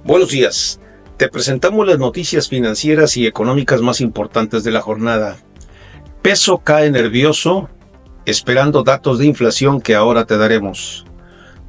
Buenos días. Te presentamos las noticias financieras y económicas más importantes de la jornada. Peso cae nervioso, esperando datos de inflación que ahora te daremos.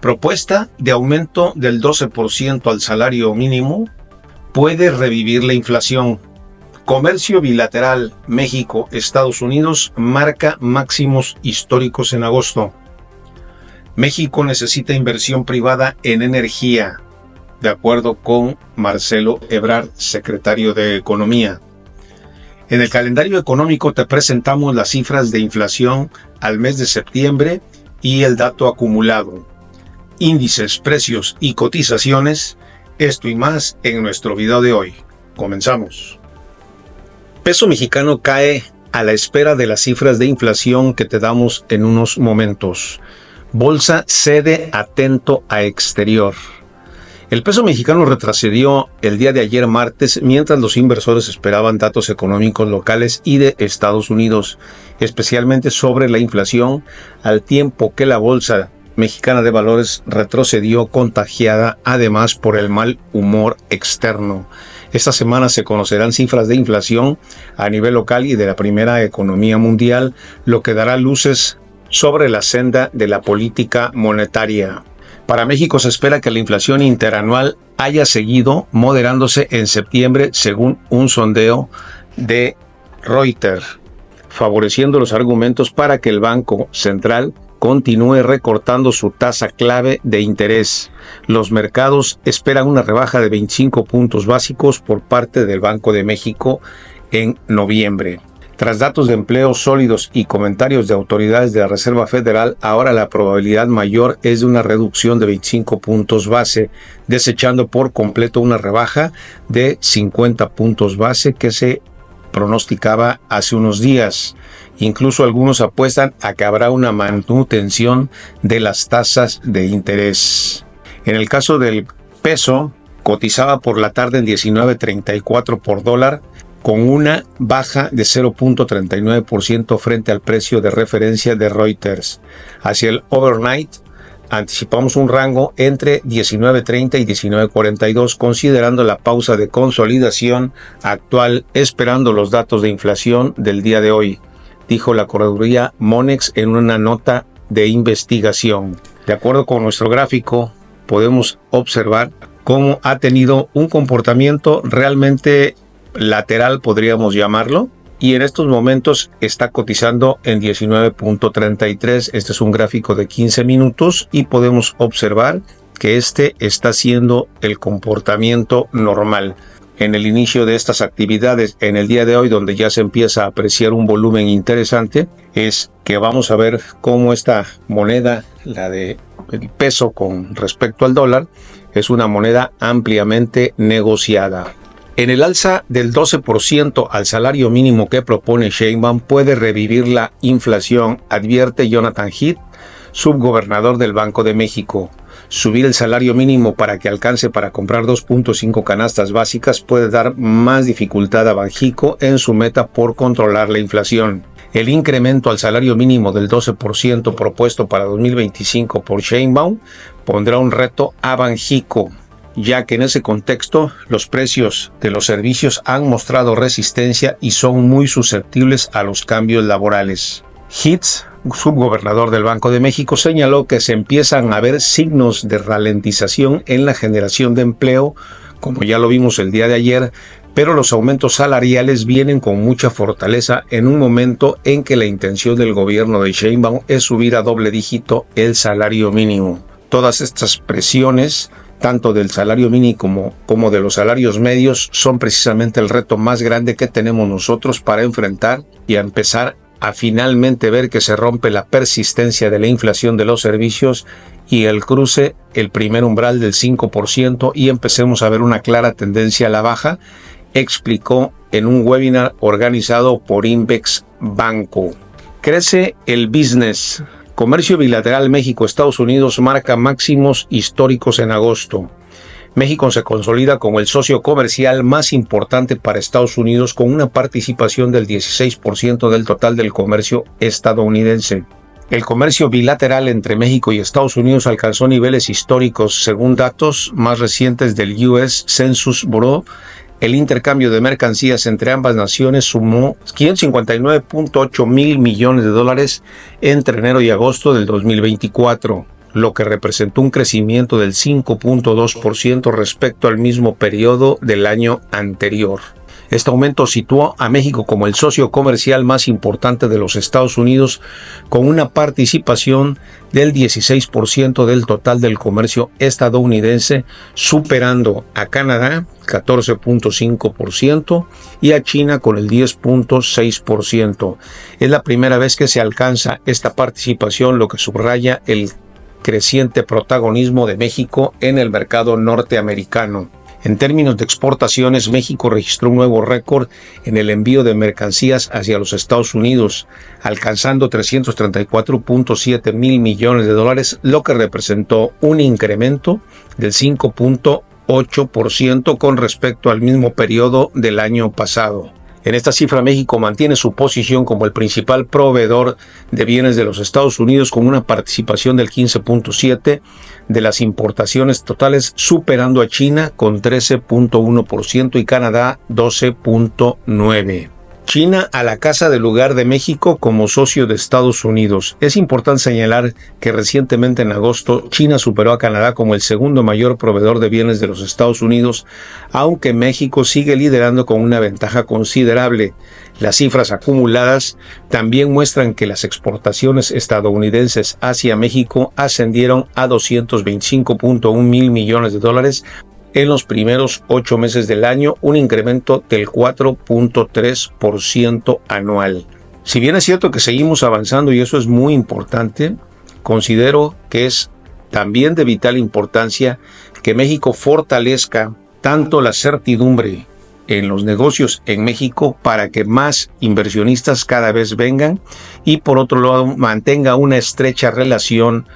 Propuesta de aumento del 12% al salario mínimo puede revivir la inflación. Comercio bilateral México-Estados Unidos marca máximos históricos en agosto. México necesita inversión privada en energía, de acuerdo con Marcelo Ebrard, secretario de Economía. En el calendario económico te presentamos las cifras de inflación al mes de septiembre y el dato acumulado. Índices, precios y cotizaciones, esto y más en nuestro video de hoy. Comenzamos. Peso mexicano cae a la espera de las cifras de inflación que te damos en unos momentos. Bolsa cede atento a exterior. El peso mexicano retrocedió el día de ayer martes mientras los inversores esperaban datos económicos locales y de Estados Unidos, especialmente sobre la inflación, al tiempo que la Bolsa Mexicana de Valores retrocedió contagiada además por el mal humor externo. Esta semana se conocerán cifras de inflación a nivel local y de la primera economía mundial, lo que dará luces sobre la senda de la política monetaria. Para México se espera que la inflación interanual haya seguido moderándose en septiembre según un sondeo de Reuters, favoreciendo los argumentos para que el Banco Central continúe recortando su tasa clave de interés. Los mercados esperan una rebaja de 25 puntos básicos por parte del Banco de México en noviembre. Tras datos de empleo sólidos y comentarios de autoridades de la Reserva Federal, ahora la probabilidad mayor es de una reducción de 25 puntos base, desechando por completo una rebaja de 50 puntos base que se pronosticaba hace unos días. Incluso algunos apuestan a que habrá una manutención de las tasas de interés. En el caso del peso, cotizaba por la tarde en 19.34 por dólar, con una baja de 0.39% frente al precio de referencia de Reuters. Hacia el overnight, anticipamos un rango entre 19.30 y 19.42, considerando la pausa de consolidación actual, esperando los datos de inflación del día de hoy, dijo la correduría Monex en una nota de investigación. De acuerdo con nuestro gráfico, podemos observar cómo ha tenido un comportamiento realmente lateral, podríamos llamarlo, y en estos momentos está cotizando en 19.33. Este es un gráfico de 15 minutos y podemos observar que este está siendo el comportamiento normal. En el inicio de estas actividades, en el día de hoy, donde ya se empieza a apreciar un volumen interesante, es que vamos a ver cómo esta moneda, la de el peso con respecto al dólar, es una moneda ampliamente negociada. En el alza del 12% al salario mínimo que propone Sheinbaum puede revivir la inflación, advierte Jonathan Heath, subgobernador del Banco de México. Subir el salario mínimo para que alcance para comprar 2.5 canastas básicas puede dar más dificultad a Banxico en su meta por controlar la inflación. El incremento al salario mínimo del 12% propuesto para 2025 por Sheinbaum pondrá un reto a Banxico, ya que en ese contexto los precios de los servicios han mostrado resistencia y son muy susceptibles a los cambios laborales. Hitz, subgobernador del Banco de México, señaló que se empiezan a ver signos de ralentización en la generación de empleo, como ya lo vimos el día de ayer, pero los aumentos salariales vienen con mucha fortaleza en un momento en que la intención del gobierno de Sheinbaum es subir a doble dígito el salario mínimo. Todas estas presiones, tanto del salario mínimo como de los salarios medios, son precisamente el reto más grande que tenemos nosotros para enfrentar y a empezar a finalmente ver que se rompe la persistencia de la inflación de los servicios y el cruce el primer umbral del 5% y empecemos a ver una clara tendencia a la baja, explicó en un webinar organizado por Invex Banco. Crece el business. Comercio bilateral México-Estados Unidos marca máximos históricos en agosto. México se consolida como el socio comercial más importante para Estados Unidos con una participación del 16% del total del comercio estadounidense. El comercio bilateral entre México y Estados Unidos alcanzó niveles históricos según datos más recientes del US Census Bureau. El intercambio de mercancías entre ambas naciones sumó 559.8 mil millones de dólares entre enero y agosto del 2024, lo que representó un crecimiento del 5.2% respecto al mismo periodo del año anterior. Este aumento situó a México como el socio comercial más importante de los Estados Unidos, con una participación del 16% del total del comercio estadounidense, superando a Canadá, 14.5%, y a China con el 10.6%. Es la primera vez que se alcanza esta participación, lo que subraya el creciente protagonismo de México en el mercado norteamericano. En términos de exportaciones, México registró un nuevo récord en el envío de mercancías hacia los Estados Unidos, alcanzando 334.7 mil millones de dólares, lo que representó un incremento del 5.8% con respecto al mismo periodo del año pasado. En esta cifra, México mantiene su posición como el principal proveedor de bienes de los Estados Unidos, con una participación del 15.7% de las importaciones totales, superando a China con 13.1% y Canadá 12.9%. China a la casa del lugar de México como socio de Estados Unidos. Es importante señalar que recientemente en agosto China superó a Canadá como el segundo mayor proveedor de bienes de los Estados Unidos, aunque México sigue liderando con una ventaja considerable. Las cifras acumuladas también muestran que las exportaciones estadounidenses hacia México ascendieron a 225.1 mil millones de dólares en los primeros 8 meses del año, un incremento del 4.3% anual. Si bien es cierto que seguimos avanzando y eso es muy importante, considero que es también de vital importancia que México fortalezca tanto la certidumbre en los negocios en México para que más inversionistas cada vez vengan y por otro lado mantenga una estrecha relación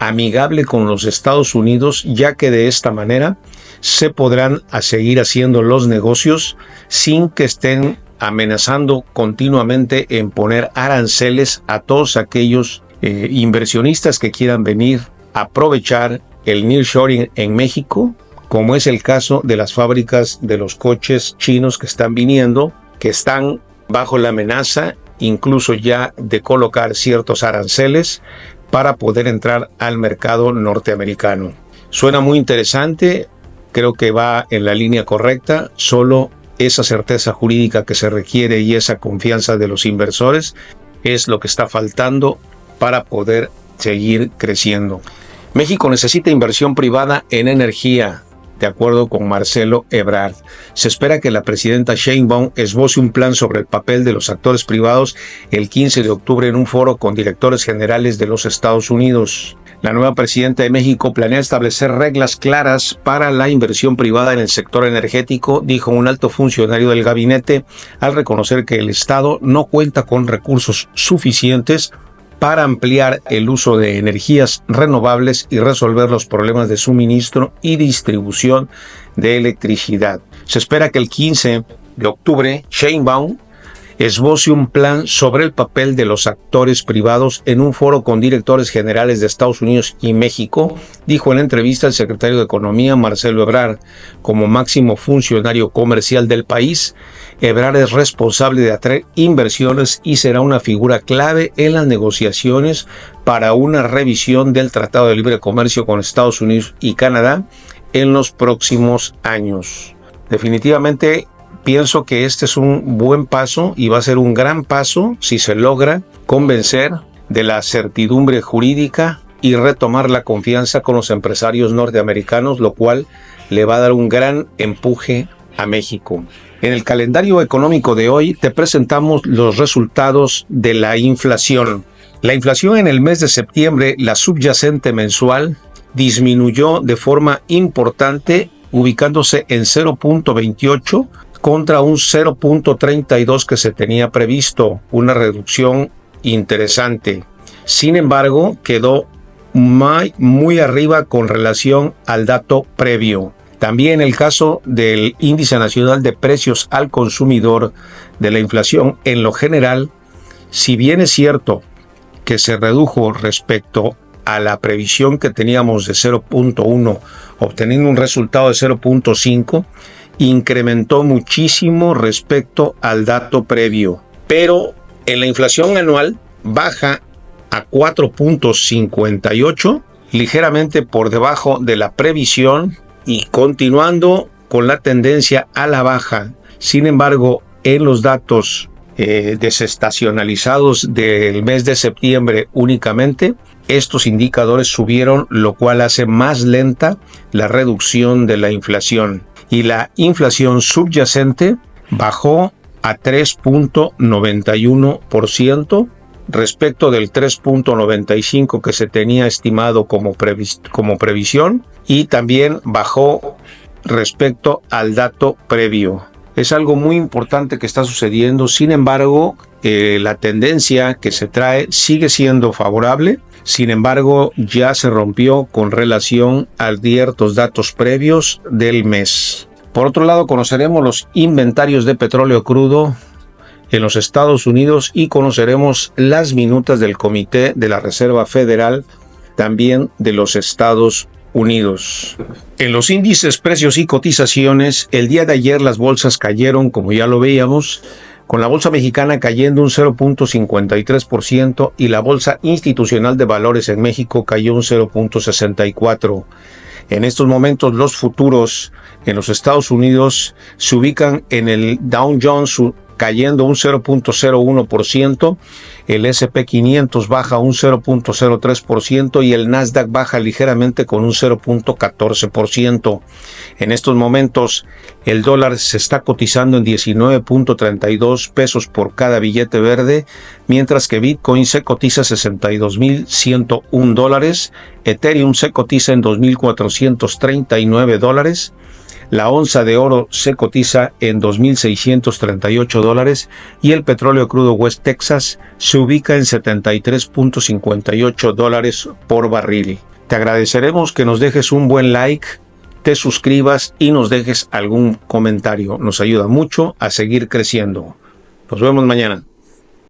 amigable con los Estados Unidos, ya que de esta manera se podrán seguir haciendo los negocios sin que estén amenazando continuamente en poner aranceles a todos aquellos inversionistas que quieran venir a aprovechar el nearshoring en México, como es el caso de las fábricas de los coches chinos que están viniendo, que están bajo la amenaza incluso ya de colocar ciertos aranceles para poder entrar al mercado norteamericano. Suena muy interesante. Creo que va en la línea correcta, solo esa certeza jurídica que se requiere y esa confianza de los inversores es lo que está faltando para poder seguir creciendo. México necesita inversión privada en energía, de acuerdo con Marcelo Ebrard. Se espera que la presidenta Sheinbaum esboce un plan sobre el papel de los actores privados el 15 de octubre en un foro con directores generales de los Estados Unidos. La nueva presidenta de México planea establecer reglas claras para la inversión privada en el sector energético, dijo un alto funcionario del gabinete, al reconocer que el Estado no cuenta con recursos suficientes para ampliar el uso de energías renovables y resolver los problemas de suministro y distribución de electricidad. Se espera que el 15 de octubre Sheinbaum esboce un plan sobre el papel de los actores privados en un foro con directores generales de Estados Unidos y México, dijo en entrevista el secretario de Economía Marcelo Ebrard. Como máximo funcionario comercial del país, Ebrard es responsable de atraer inversiones y será una figura clave en las negociaciones para una revisión del Tratado de Libre Comercio con Estados Unidos y Canadá en los próximos años. Definitivamente pienso que este es un buen paso y va a ser un gran paso si se logra convencer de la certidumbre jurídica y retomar la confianza con los empresarios norteamericanos, lo cual le va a dar un gran empuje a México. En el calendario económico de hoy te presentamos los resultados de la inflación. La inflación en el mes de septiembre, la subyacente mensual, disminuyó de forma importante, ubicándose en 0.28 contra un 0.32 que se tenía previsto, una reducción interesante. Sin embargo, quedó muy arriba con relación al dato previo. También el caso del Índice Nacional de Precios al Consumidor de la inflación en lo general, si bien es cierto que se redujo respecto a la previsión que teníamos de 0.1, obteniendo un resultado de 0.5, incrementó muchísimo respecto al dato previo. Pero en la inflación anual baja a 4.58, ligeramente por debajo de la previsión y continuando con la tendencia a la baja. Sin embargo, en los datos desestacionalizados del mes de septiembre únicamente, estos indicadores subieron, lo cual hace más lenta la reducción de la inflación. Y la inflación subyacente bajó a 3.91% respecto del 3.95% que se tenía estimado como previsión, y también bajó respecto al dato previo. Es algo muy importante que está sucediendo. Sin embargo, la tendencia que se trae sigue siendo favorable. Sin embargo, ya se rompió con relación a ciertos datos previos del mes. Por otro lado, conoceremos los inventarios de petróleo crudo en los Estados Unidos y conoceremos las minutas del Comité de la Reserva Federal, también de los Estados Unidos. En los índices, precios y cotizaciones, el día de ayer las bolsas cayeron, como ya lo veíamos, con la bolsa mexicana cayendo un 0.53% y la bolsa institucional de valores en México cayó un 0.64%. En estos momentos los futuros en los Estados Unidos se ubican en el Dow Jones cayendo un 0.01%, el S&P 500 baja un 0.03% y el Nasdaq baja ligeramente con un 0.14%. En estos momentos el dólar se está cotizando en 19.32 pesos por cada billete verde, mientras que Bitcoin se cotiza a $62,101, Ethereum se cotiza en $2,439, la onza de oro se cotiza en $2,638 y el petróleo crudo West Texas se ubica en $73.58 por barril. Te agradeceremos que nos dejes un buen like, te suscribas y nos dejes algún comentario. Nos ayuda mucho a seguir creciendo. Nos vemos mañana.